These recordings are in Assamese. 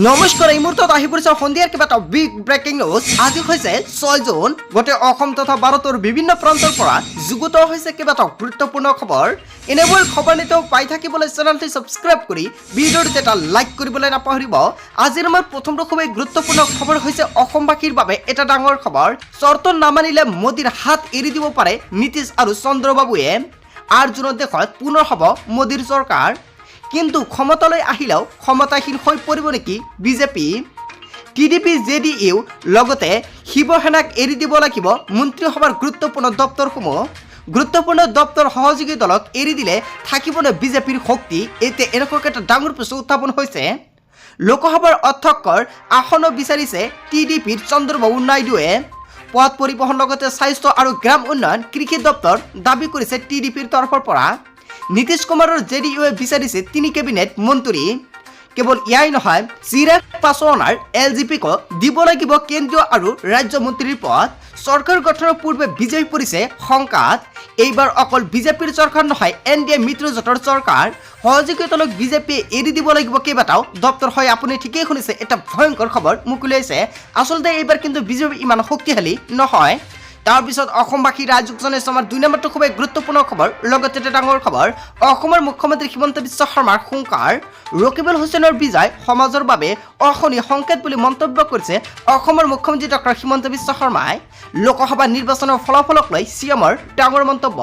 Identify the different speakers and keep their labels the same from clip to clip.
Speaker 1: নমস্কাৰ এই মুহূৰ্তত আহি পৰিছে সন্ধিয়াৰ কিবা এটা বিগ ব্ৰেকিং নিউজ। আজি হৈছে 6 জুন। গোটেই অসম তথা ভাৰতৰ বিভিন্ন প্ৰান্তৰ পৰা যুগুত হৈছে কিবা এটা গুৰুত্বপূৰ্ণ খবৰ। এনেবোৰ খবৰ নিতেও পাই থাকিবলৈ চেনেলটি সাবস্ক্ৰাইব কৰি ভিডিঅ'টো এটা লাইক কৰিবলৈ নাপাহৰিব। আজিৰ আমাৰ প্ৰথমটো খুবেই গুৰুত্বপূৰ্ণ খবৰ হৈছে অসমবাসীৰ বাবে এটা ডাঙৰ খবৰ। চৰ্ত নামানিলে মোদীৰ হাত এৰি দিব পাৰে নীতিশ আৰু চন্দ্ৰবাবুৱে। 8 জুনত দেশত পুনৰ হ'ব মোদীৰ চৰকাৰ। কিন্তু ক্ষমতালৈ আহিলেও ক্ষমতাহীন হৈ পৰিব নেকি বিজেপি? টিডিপি জেডিইউ লগতে শিৱসেনাক এৰি দিব লাগিব মন্ত্ৰীসভাৰ গুৰুত্বপূৰ্ণ দপ্তৰসমূহ। গুৰুত্বপূৰ্ণ দপ্তৰ সহযোগী দলক এৰি দিলে থাকিবনে বিজেপিৰ শক্তি? এতিয়া এনেকুৱা এটা ডাঙৰ প্ৰশ্ন উত্থাপন হৈছে। লোকসভাৰ অধ্যক্ষৰ আসনো বিচাৰিছে টিডিপিৰ চন্দ্ৰবাবু নাইডুৱে। পথ পৰিবহণ লগতে স্বাস্থ্য আৰু গ্ৰাম উন্নয়ন কৃষি দপ্তৰ দাবী কৰিছে টিডিপিৰ তৰফৰ পৰা। নীতিশ কুমাৰৰ জেডিইউৱে বিচাৰিছে 3 কেবিনেট মন্ত্ৰী। কেৱল ইয়াই নহয়, চিৰাগ পাছোৱানৰ এলজিপিক দিব লাগিব কেন্দ্ৰীয় আৰু ৰাজ্য মন্ত্ৰীৰ পদ। চৰকাৰ গঠনৰ পূৰ্বে বিজেপি পৰিছে শংকাত। এইবাৰ অকল বিজেপিৰ চৰকাৰ নহয়, এনডিএ মিত্ৰজোঁটৰ চৰকাৰ। সহযোগী দলক বিজেপিয়ে এৰি দিব লাগিব কেইবাটাও দপ্তৰ। হয়, আপুনি ঠিকেই শুনিছে, এটা ভয়ংকৰ খবৰ মোক উলিয়াইছে। আচলতে এইবাৰ কিন্তু বিজেপি ইমান শক্তিশালী নহয়। তাৰপিছত অসমবাসী ৰাইজক জনাইছো আমাৰ 2 নম্বৰটো খুবেই গুৰুত্বপূৰ্ণ খবৰ। লগতে এটা ডাঙৰ খবৰ, অসমৰ মুখ্যমন্ত্ৰী হিমন্ত বিশ্ব শৰ্মাৰ হুংকাৰ। ৰকিবুল হুছেইনৰ বিজয় সমাজৰ বাবে অশনি সংকেত বুলি মন্তব্য কৰিছে অসমৰ মুখ্যমন্ত্ৰী ডক্টৰ হিমন্ত বিশ্ব শৰ্মাই। লোকসভা নিৰ্বাচনৰ ফলাফলক লৈ চিএমৰ ডাঙৰ মন্তব্য।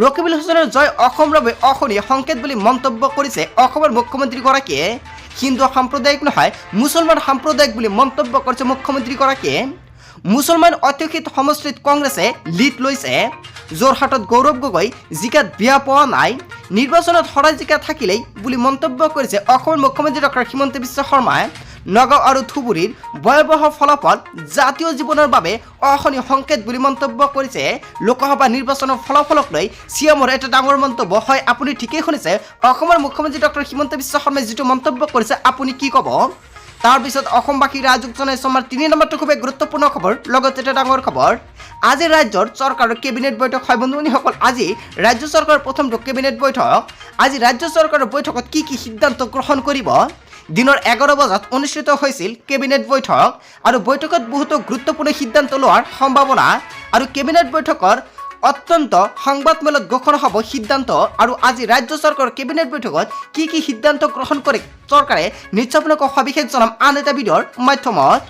Speaker 1: ৰকিবুল হুছেইনৰ জয় অসমৰ বাবে অশনি সংকেত বুলি মন্তব্য কৰিছে অসমৰ মুখ্যমন্ত্ৰীগৰাকীয়ে। হিন্দু সাম্প্ৰদায়িক নহয়, মুছলমান সাম্প্ৰদায়িক বুলি মন্তব্য কৰিছে মুখ্যমন্ত্ৰীগৰাকীয়ে। মুছলমান অধ্যুষিত সমষ্টিত কংগ্ৰেছে লিড লৈছে। যোৰহাটত গৌৰৱ গগৈ জিকাত বিয়া পোৱা নাই, নিৰ্বাচনত হৰাই জিকা থাকিলেই বুলি মন্তব্য কৰিছে অসমৰ মুখ্যমন্ত্ৰী ডক্টৰ হিমন্ত বিশ্ব শৰ্মাই। নগাঁও আৰু ধুবুৰীৰ ভয়াৱহ ফলাফল জাতীয় জীৱনৰ বাবে অশনি সংকেত বুলি মন্তব্য কৰিছে। লোকসভা নিৰ্বাচনৰ ফলাফলক লৈ চিএমৰ এটা ডাঙৰ মন্তব্য। হয়, আপুনি ঠিকেই শুনিছে, অসমৰ মুখ্যমন্ত্ৰী ডক্টৰ হিমন্ত বিশ্ব শৰ্মাই যিটো মন্তব্য কৰিছে আপুনি কি ক'ব? তাৰপিছত অসমবাসী ৰাইজক জনাইছো আমাৰ 3 নম্বৰটো খুবেই গুৰুত্বপূৰ্ণ খবৰ। লগতে এটা ডাঙৰ খবৰ, আজি ৰাজ্যৰ চৰকাৰৰ কেবিনেট বৈঠক হয় বন্ধুসকল। আজি ৰাজ্য চৰকাৰৰ প্ৰথমটো কেবিনেট বৈঠক। আজি ৰাজ্য চৰকাৰৰ বৈঠকত কি কি সিদ্ধান্ত গ্ৰহণ কৰিব? দিনৰ 11 বজাত অনুষ্ঠিত হৈছিল কেবিনেট বৈঠক আৰু বৈঠকত বহুতো গুৰুত্বপূৰ্ণ সিদ্ধান্ত লোৱাৰ সম্ভাৱনা। আৰু কেবিনেট বৈঠকৰ অত্যন্ত সংবাদমেলত ঘোষণা হ'ব সিদ্ধান্ত। আৰু আজি ৰাজ্য চৰকাৰৰ কেবিনেট বৈঠকত কি কি সিদ্ধান্ত গ্ৰহণ কৰে চৰকাৰে নিশ্চয় আপোনাক সবিশেষ জনাম আন এটা ভিডিঅ'ৰ মাধ্যমত।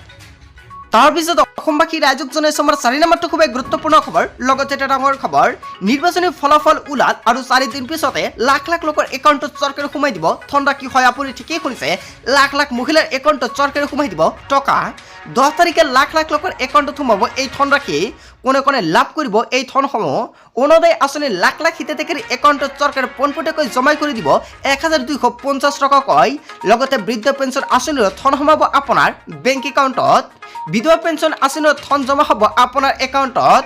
Speaker 1: তাৰপিছত অসমবাসী ৰাইজক জনাইছো আমাৰ 4 নম্বৰটো খুবেই গুৰুত্বপূৰ্ণ খবৰ। লগতে এটা ডাঙৰ খবৰ, নিৰ্বাচনী ফলাফল ওলাল আৰু 4 দিন পিছতে লাখ লাখ লোকৰ একাউণ্টত চৰকাৰে সোমাই দিব ধনৰা। কি হয়, আপুনি ঠিকেই শুনিছে, লাখ লাখ মহিলাৰ একাউণ্টত চৰকাৰে সোমাই দিব টকা। 10 তাৰিখে লাখ লাখ লোকৰ একাউণ্টত সোমাব এই ধনৰাশি। কোনে কোনে লাভ কৰিব এই ধনসমূহ? অৰুণোদয় আঁচনি লাখ লাখ হিতাধিকাৰীৰ একাউণ্টত চৰকাৰে পোনপটীয়াকৈ জমা কৰি দিব 1250 টকাকৈ। লগতে বৃদ্ধ পেঞ্চন আঁচনিৰ ধন সোমাব আপোনাৰ বেংক একাউণ্টত। বিধৱা পেঞ্চন আঁচনিৰ ধন জমা হ'ব আপোনাৰ একাউণ্টত।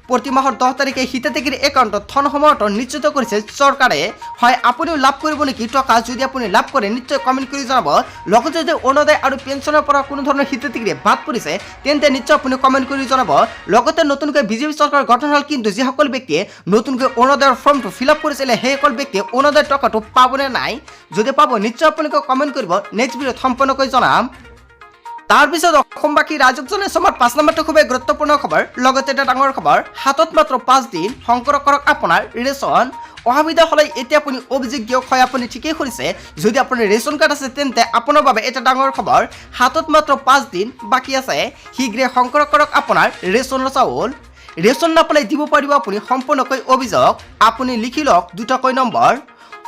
Speaker 1: প্ৰতি মাহৰ 10 তাৰিখে হিতাধিকাৰীৰ একাউণ্টত ধন সোমোৱাটো নিশ্চিত কৰিছে চৰকাৰে। হয়, আপুনিও লাভ কৰিব নেকি টকা? যদি আপুনি লাভ কৰে নিশ্চয় কমেণ্ট কৰি জনাব। লগতে যদি অৰুণোদয় আৰু পেঞ্চনৰ পৰা কোনো ধৰণৰ হিতাধিকাৰী বাদ পৰিছে তেন্তে নিশ্চয় আপুনি কমেণ্ট কৰি জনাব। লগতে নতুনকৈ বিজেপি চৰকাৰ গঠন হ'ল, কিন্তু যিসকল ব্যক্তিয়ে নতুনকৈ অৰুণোদয়ৰ ফৰ্মটো ফিল আপ কৰিছিলে সেইসকল ব্যক্তিয়ে অৰুণোদয়ৰ টকাটো পাবনে নাই? যদি পাব নিশ্চয় আপোনালোকে কমেণ্ট কৰিব, নেক্সট ভিডিঅ'ত সম্পূৰ্ণকৈ জনাম। তাৰপিছত অসমবাসী ৰাইজক জনাইছো আমাৰ 5 নম্বৰটো খুবেই গুৰুত্বপূৰ্ণ খবৰ। লগতে এটা ডাঙৰ খবৰ, হাতত মাত্ৰ 5 দিন সংগ্ৰহ কৰক আপোনাৰ ৰেচন। অসুবিধা হ'লে এতিয়া আপুনি অভিযোগ দিয়ক। হয়, আপুনি ঠিকেই শুনিছে, যদি আপোনাৰ ৰেচন কাৰ্ড আছে তেন্তে আপোনাৰ বাবে এটা ডাঙৰ খবৰ। হাতত মাত্ৰ 5 দিন বাকী আছে, শীঘ্ৰে সংগ্ৰহ কৰক আপোনাৰ ৰেচনৰ চাউল। ৰেচন নাপালে দিব পাৰিব আপুনি সম্পূৰ্ণকৈ অভিযোগ। আপুনি লিখি লওক দুটাকৈ নম্বৰ।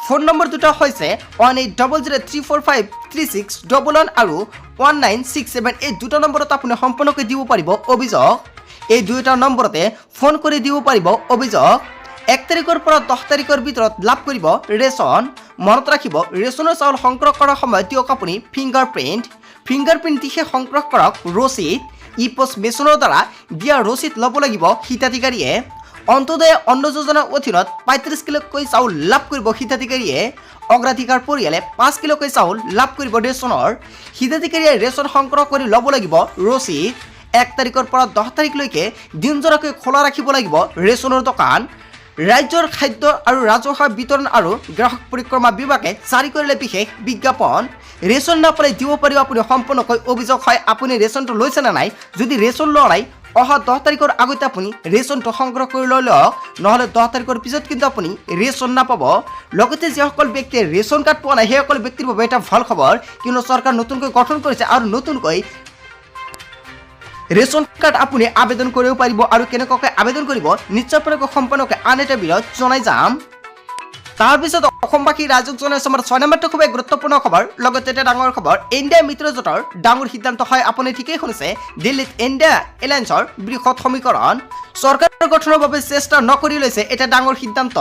Speaker 1: ফোন নম্বৰ দুটা হৈছে 1800345361 আৰু 1967। এই দুটা নম্বৰত আপুনি সম্পূৰ্ণকৈ দিব পাৰিব অভিযোগ। এই দুয়োটা নম্বৰতে ফোন কৰি দিব পাৰিব অভিযোগ। 1 তাৰিখৰ পৰা 10 তাৰিখৰ ভিতৰত লাভ কৰিব ৰেচন। মনত ৰাখিব, ৰেচনৰ চাউল সংগ্ৰহ কৰাৰ সময়ত দিয়ক আপুনি ফিংগাৰপ্ৰিণ্ট দিহে সংগ্ৰহ কৰক ৰচিদ। ই পোষ্ট মেচিনৰ দ্বাৰা দিয়া ৰচিদ ল'ব লাগিব হিতাধিকাৰীয়ে। অন্তোদয় অন্ন যোজনাৰ অধীনত 35 কিলোকৈ চাউল লাভ কৰিব হিতাধিকাৰীয়ে। অগ্ৰাধিকাৰ পৰিয়ালে 5 কিলোকৈ চাউল লাভ কৰিব ৰেচনৰ। হিতাধিকাৰীয়ে ৰেচন সংগ্ৰহ কৰি ল'ব লাগিব ৰচিদ। 1 তাৰিখৰ পৰা 10 তাৰিখলৈকে দিনজোৰাকৈ খোলা ৰাখিব লাগিব ৰেচনৰ দোকান। ৰাজ্যৰ খাদ্য আৰু ৰাজহুৱা বিতৰণ আৰু গ্ৰাহক পৰিক্ৰমা বিভাগে জাৰি কৰিলে বিশেষ বিজ্ঞাপন। ৰেচন নাপালে দিব পাৰিব আপুনি সম্পূৰ্ণকৈ অভিযোগ হয় আপুনি ৰেচনটো লৈছে নে নাই যদি ৰেচন লোৱা নাই অহা 10 তাৰিখৰ আগতে আপুনি ৰেচনটো সংগ্ৰহ কৰি লৈ লওক নহলে 10 তাৰিখৰ পিছত কিন্তু আপুনি ৰেচন নাপাব লগতে যিসকল ব্যক্তিয়ে ৰেচন কাৰ্ড পোৱা নাই সেইসকল ব্যক্তিৰ বাবে এটা ভাল খবৰ কিয়নো চৰকাৰ নতুনকৈ গঠন কৰিছে আৰু নতুনকৈ ৰেচন কাৰ্ড আপুনি আবেদন কৰিব পাৰিব আৰু কেনেকৈ আবেদন কৰিব নিশ্চয়কৈ সম্পূৰ্ণকৈ আন এটা ভিডিঅ'ত জনাই যাম তাৰপিছত অসমবাসী ৰাইজক জনাইছো আমাৰ 6 নম্বৰটো খুব গুৰুত্বপূৰ্ণ খবৰ লগতে এটা ডাঙৰ খবৰ ইণ্ডিয়া মিত্ৰজোঁটৰ ডাঙৰ সিদ্ধান্ত হয় আপুনি ঠিকেই শুনিছে দিল্লীত ইণ্ডিয়া এলায়েন্সৰ বৃহৎ সমীকৰণ চৰকাৰ গঠনৰ বাবে চেষ্টা নকৰি লৈছে এটা ডাঙৰ সিদ্ধান্ত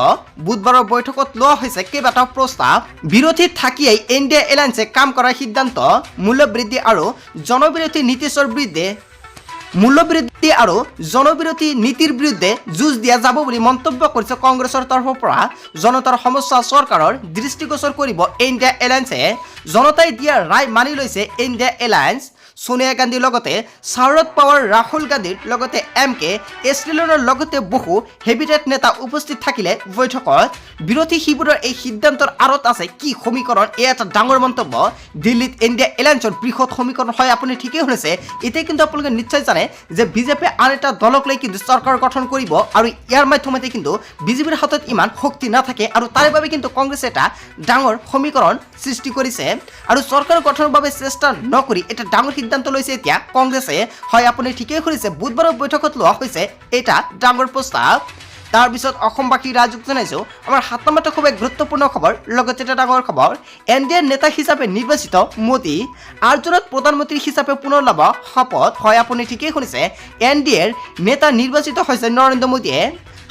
Speaker 1: বুধবাৰৰ বৈঠকত লোৱা হৈছে কেইবাটাও প্ৰস্তাৱ বিৰোধী থাকিয়েই ইণ্ডিয়া এলায়েন্সে কাম কৰাৰ সিদ্ধান্ত মূল্য বৃদ্ধি আৰু জনবিৰোধী নীতিৰ বিৰুদ্ধে মূল্যবৃদ্ধি আৰু জনবিৰোধী নীতিৰ বিৰুদ্ধে যুঁজ দিয়া যাব বুলি মন্তব্য কৰিছে কংগ্ৰেছৰ তৰফৰ পৰা জনতাৰ সমস্যা চৰকাৰৰ দৃষ্টিগোচৰ কৰিব ইণ্ডিয়া এলায়েন্সে জনতাই দিয়া ৰায় মানি লৈছে ইণ্ডিয়া এলায়েন্স সোনিয়া গান্ধীৰ লগতে শাৰদ পাৱাৰ ৰাহুল গান্ধীৰ লগতে MK ষ্টেলিনৰ লগতে বহু হেভিটেট নেতা উপস্থিত থাকিলে বৈঠকত বিৰোধী শিবিৰৰ এই সিদ্ধান্তৰ আঁৰত আছে কি সমীকৰণ এটা ডাঙৰ মন্তব্য দিল্লীত ইণ্ডিয়া এলায়েন্সৰ বৃহৎ সমীকৰণ হয় আপুনি ঠিকেই শুনিছে এতিয়া কিন্তু আপোনালোকে নিশ্চয় জানে যে বিজেপি আন এটা দলক লৈ কিন্তু চৰকাৰ গঠন কৰিব আৰু ইয়াৰ মাধ্যমতে কিন্তু বিজেপিৰ হাতত ইমান শক্তি নাথাকে আৰু তাৰ বাবে কিন্তু কংগ্ৰেছে এটা ডাঙৰ সমীকৰণ সৃষ্টি কৰিছে আৰু চৰকাৰ গঠনৰ বাবে চেষ্টা নকৰি এটা ডাঙৰ সিদ্ধান্ত লৈছে এতিয়া কংগ্ৰেছে হয় আপুনি ঠিকেই শুনিছে বুধবাৰৰ বৈঠকত লোৱা হৈছে এটা ডাঙৰ প্ৰস্তাৱ তাৰপিছত অসমবাসী ৰাইজক জনাইছো আমাৰ 7 নম্বৰটো খুব গুৰুত্বপূৰ্ণ খবৰ লগতে এটা ডাঙৰ খবৰ এনডিএৰ নেতা হিচাপে নিৰ্বাচিত মোদী আৰ্জনত প্ৰধানমন্ত্ৰী হিচাপে পুনৰ ল'ব শপত হয় আপুনি ঠিকেই শুনিছে এনডিএৰ নেতা নিৰ্বাচিত হৈছে নৰেন্দ্ৰ মোদীয়ে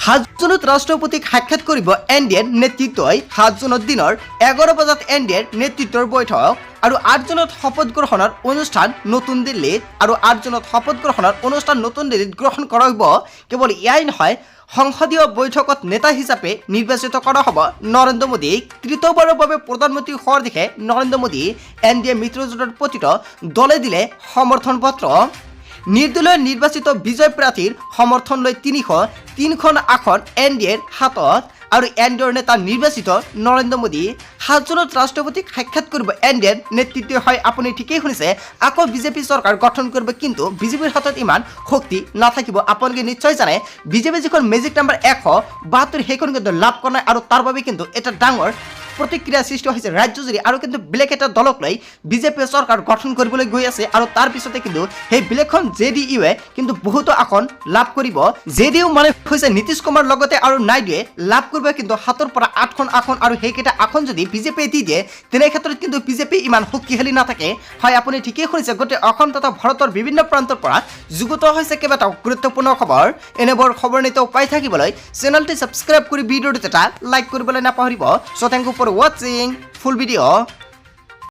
Speaker 1: 7 জুনত ৰাষ্ট্ৰপতিক সাক্ষাৎ কৰিব এনডিএৰ নেতৃত্বই 7 জুনৰ দিনৰ 11 বজাত এনডিএৰ নেতৃত্বৰ বৈঠক আৰু 8 জুনত শপত গ্ৰহণৰ অনুষ্ঠান নতুন দিল্লীত আৰু 8 জুনত শপত গ্ৰহণৰ অনুষ্ঠান নতুন দিল্লীত গ্ৰহণ কৰা হ'ব কেৱল ইয়াই নহয় সংসদীয় বৈঠকত নেতা হিচাপে নিৰ্বাচিত কৰা হ'ব নৰেন্দ্ৰ মোদীক তৃতীয়বাৰৰ বাবে প্ৰধানমন্ত্ৰী হোৱাৰ দিশে নৰেন্দ্ৰ মোদী এনডিএ মিত্ৰজোঁটৰ প্ৰতিটো দলে দিলে সমৰ্থন পত্ৰ নিৰ্দলীয় নিৰ্বাচিত বিজয় প্ৰাৰ্থীৰ সমৰ্থন লৈ 303খন আসন এনডিএৰ হাতত আৰু এনডিএৰ নেতা নিৰ্বাচিত নৰেন্দ্ৰ মোদী 7 জুনত ৰাষ্ট্ৰপতিক সাক্ষাৎ কৰিব এনডিএৰ নেতৃত্ব হয় আপুনি ঠিকেই শুনিছে আকৌ বিজেপি চৰকাৰ গঠন কৰিব কিন্তু বিজেপিৰ হাতত ইমান শক্তি নাথাকিব আপোনালোকে নিশ্চয় জানে বিজেপি যিখন মেজিক নাম্বাৰ 172 সেইখন কিন্তু লাভ কৰা নাই আৰু তাৰ বাবে কিন্তু এটা ডাঙৰ প্ৰতিক্ৰিয়া সৃষ্টি হৈছে ৰাজ্যজুৰি আৰু কিন্তু বেলেগ এটা দলক লৈ বিজেপি চৰকাৰ গঠন কৰিবলৈ গৈ আছে আৰু তাৰ পিছতে কিন্তু সেই বেলেগখন জেডিইউৱে কিন্তু বহুতো আসন লাভ কৰিব জেডিইউ মানে হৈছে নীতিশ কুমাৰ লগতে আৰু নাইডুৱে লাভ কৰিব কিন্তু হাতৰ পৰা 8খন আসন আৰু সেইকেইটা আসন যদি বিজেপি দি দিয়ে তেনে ক্ষেত্ৰত কিন্তু বিজেপি ইমান শক্তিশালী নাথাকে হয় আপুনি ঠিকেই শুনিছে গোটেই অসম তথা ভাৰতৰ বিভিন্ন প্ৰান্তৰ পৰা যুগুত হৈছে কেইবাটাও গুৰুত্বপূৰ্ণ খবৰ এনেবোৰ খবৰ নিতৌ পাই থাকিবলৈ চেনেলটি সাবস্ক্ৰাইব কৰি ভিডিঅ'টো এটা লাইক কৰিবলৈ নাপাহৰিব so thank you for watching full video